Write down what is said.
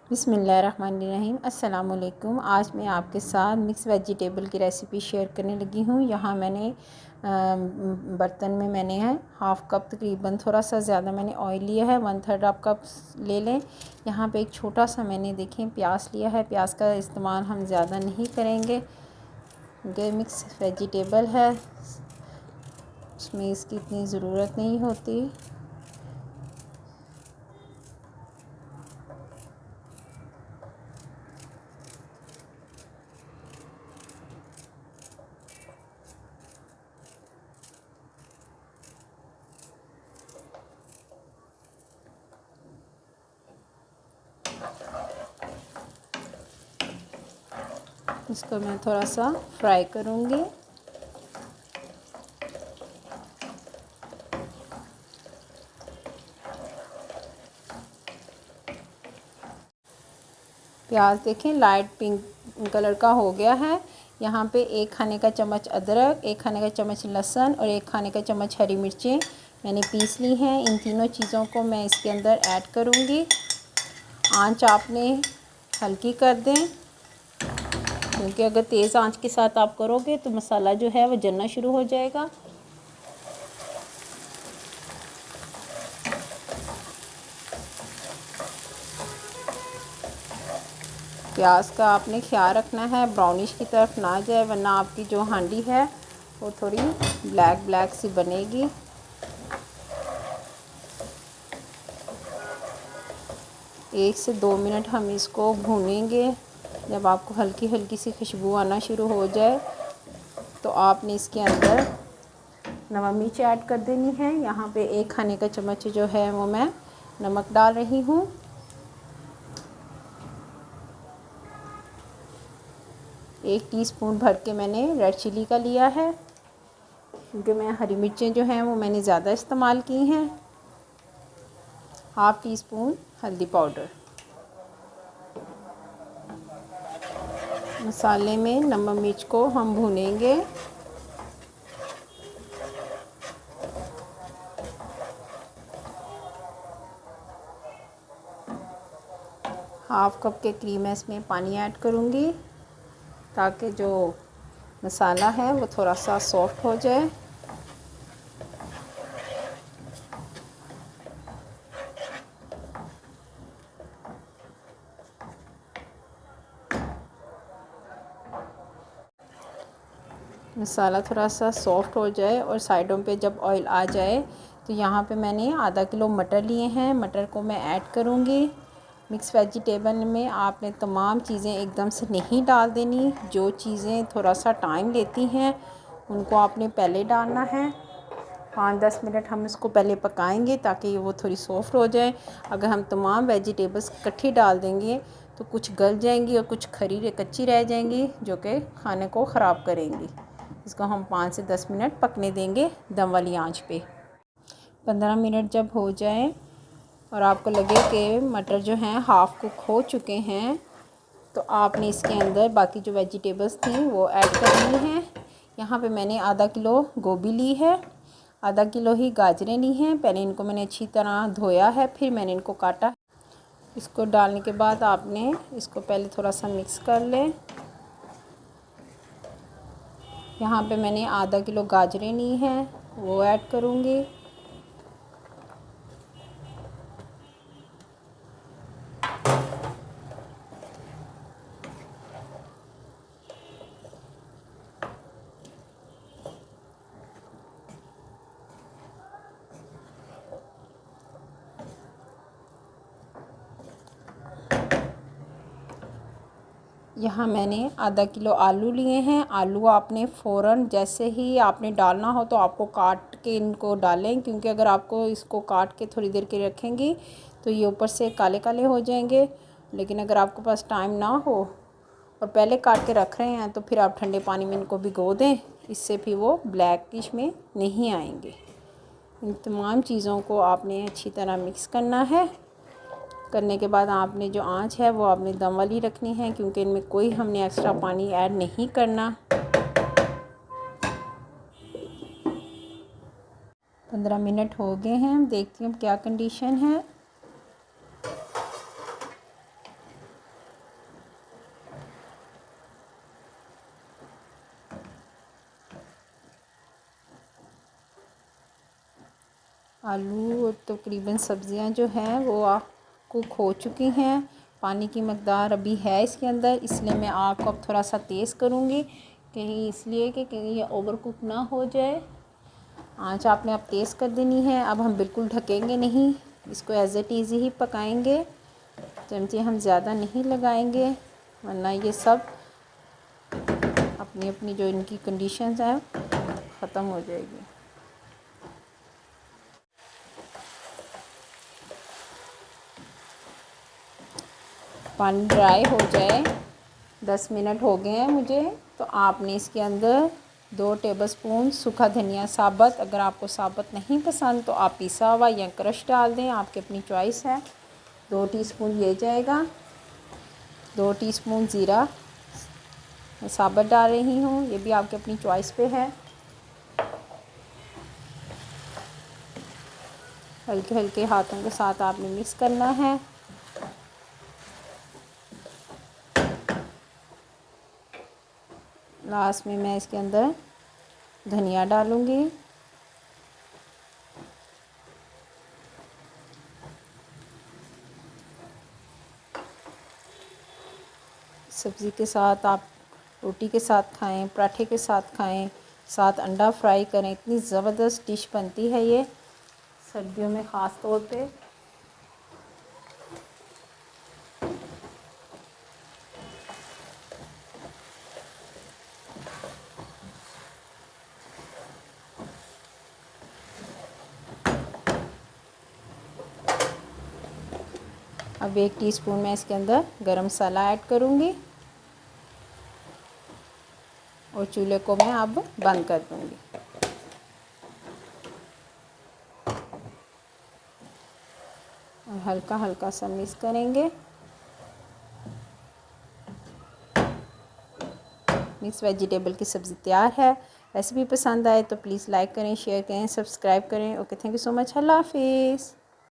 बिस्मिल्लाहिर्रहमानिर्रहीम। अस्सलाम वालेकुम। आज मैं आपके साथ मिक्स वेजिटेबल की रेसिपी शेयर करने लगी हूँ। यहाँ मैंने बर्तन में मैंने है हाफ़ कप तकरीबन, थोड़ा सा ज़्यादा मैंने ऑयल लिया है, 1/3 आप कप ले लें। यहाँ पे एक छोटा सा मैंने देखें प्याज लिया है। प्याज का इस्तेमाल हम ज़्यादा नहीं करेंगे क्योंकि मिक्स वेजिटेबल है, उसमें इसकी इतनी ज़रूरत नहीं होती। इसको मैं थोड़ा सा फ्राई करूँगी। प्याज देखें लाइट पिंक कलर का हो गया है। यहाँ पे 1 खाने का चम्मच अदरक, 1 खाने का चम्मच लहसुन और 1 खाने का चम्मच हरी मिर्चें मैंने पीस ली हैं। इन तीनों चीज़ों को मैं इसके अंदर ऐड करूँगी। आंच आपने हल्की कर दें क्योंकि अगर तेज़ आंच के साथ आप करोगे तो मसाला जो है वो जलना शुरू हो जाएगा। प्याज का आपने ख्याल रखना है ब्राउनिश की तरफ ना जाए, वरना आपकी जो हांडी है वो थोड़ी ब्लैक ब्लैक सी बनेगी। एक से 2 मिनट हम इसको भूनेंगे। जब आपको हल्की हल्की सी खुशबू आना शुरू हो जाए तो आपने इसके अंदर नमक मिर्च ऐड कर देनी है। यहाँ पे 1 खाने का चम्मच जो है वो मैं नमक डाल रही हूँ। 1 टीस्पून भर के मैंने रेड चिली का लिया है क्योंकि मैं हरी मिर्चें जो हैं वो मैंने ज़्यादा इस्तेमाल की हैं। 1/2 टीस्पून हल्दी पाउडर। मसाले में नमक मिर्च को हम भूनेंगे। हाफ़ कप के करीब मैं इसमें पानी ऐड करूँगी ताकि जो मसाला है वो थोड़ा सा सॉफ्ट हो जाए। मसाला थोड़ा सा सॉफ्ट हो जाए और साइडों पे जब ऑयल आ जाए तो यहाँ पे मैंने आधा किलो मटर लिए हैं। मटर को मैं ऐड करूँगी। मिक्स वेजिटेबल में आपने तमाम चीज़ें एकदम से नहीं डाल देनी। जो चीज़ें थोड़ा सा टाइम लेती हैं उनको आपने पहले डालना है। 5-10 मिनट हम इसको पहले पकाएंगे ताकि वो थोड़ी सॉफ्ट हो जाए। अगर हम तमाम वेजिटेबल्स इकट्ठी डाल देंगे तो कुछ गल जाएंगी और कुछ खरी कच्ची रह जाएंगी जो कि खाने को ख़राब करेंगी। इसको हम 5 से 10 मिनट पकने देंगे दम वाली आंच पे। 15 मिनट जब हो जाए और आपको लगे कि मटर जो हैं हाफ़ कुक हो चुके हैं तो आपने इसके अंदर बाकी जो वेजिटेबल्स थी वो ऐड करनी है। यहाँ पे मैंने आधा किलो गोभी ली है, आधा किलो ही गाजरें ली हैं। पहले इनको मैंने अच्छी तरह धोया है, फिर मैंने इनको काटा। इसको डालने के बाद आपने इसको पहले थोड़ा सा मिक्स कर लें। यहाँ पे मैंने आधा किलो गाजरें ली हैं वो ऐड करूँगी। यहाँ मैंने आधा किलो आलू लिए हैं। आलू आपने फ़ौरन जैसे ही आपने डालना हो तो आपको काट के इनको डालें, क्योंकि अगर आपको इसको काट के थोड़ी देर के रखेंगी तो ये ऊपर से काले काले हो जाएंगे। लेकिन अगर आपके पास टाइम ना हो और पहले काट के रख रहे हैं तो फिर आप ठंडे पानी में इनको भिगो दें, इससे फिर वो ब्लैकिश में नहीं आएंगे। इन तमाम चीज़ों को आपने अच्छी तरह मिक्स करना है। करने के बाद आपने जो आंच है वो आपने दम वाली रखनी है क्योंकि इनमें कोई हमने एक्स्ट्रा पानी ऐड नहीं करना। 15 मिनट हो गए हैं। देखती हूँ क्या कंडीशन है। आलू और तकरीबन सब्ज़ियां जो हैं वो कुक हो चुकी हैं। पानी की मकदार अभी है इसके अंदर, इसलिए मैं आग को अब थोड़ा सा तेज़ करूँगी, कहीं इसलिए कि कहीं ये ओवर कुक ना हो जाए। आँच आपने अब तेज़ कर देनी है। अब हम बिल्कुल ढकेंगे नहीं, इसको एज़ इट इज़ ही पकाएंगे। चमचे हम ज़्यादा नहीं लगाएंगे, वरना ये सब अपनी अपनी जो इनकी कंडीशंस हैं ख़त्म हो जाएगी। पानी ड्राई हो जाए, 10 मिनट हो गए हैं मुझे, तो आपने इसके अंदर 2 टेबलस्पून सूखा धनिया साबुत, अगर आपको साबुत नहीं पसंद तो आप पिसा हुआ या क्रश डाल दें, आपकी अपनी चॉइस है। 2 टीस्पून ये जाएगा। 2 टीस्पून ज़ीरा मैं साबुत डाल रही हूँ, ये भी आपकी अपनी चॉइस पे है। हल्के हल्के हाथों के साथ आपने मिक्स करना है। लास्ट में मैं इसके अंदर धनिया डालूँगी। सब्ज़ी के साथ आप रोटी के साथ खाएं, पराठे के साथ खाएं, साथ अंडा फ्राई करें, इतनी ज़बरदस्त डिश बनती है ये सर्दियों में ख़ास तौर पे। अब 1 टीस्पून मैं इसके अंदर गरम मसाला ऐड करूँगी और चूल्हे को मैं अब बंद कर दूँगी। और हल्का हल्का सा मिक्स करेंगे। मिक्स वेजिटेबल की सब्ज़ी तैयार है। रेसिपी पसंद आए तो प्लीज़ लाइक करें, शेयर करें, सब्सक्राइब करें। Okay, thank you so much. अल्लाह हाफिज़।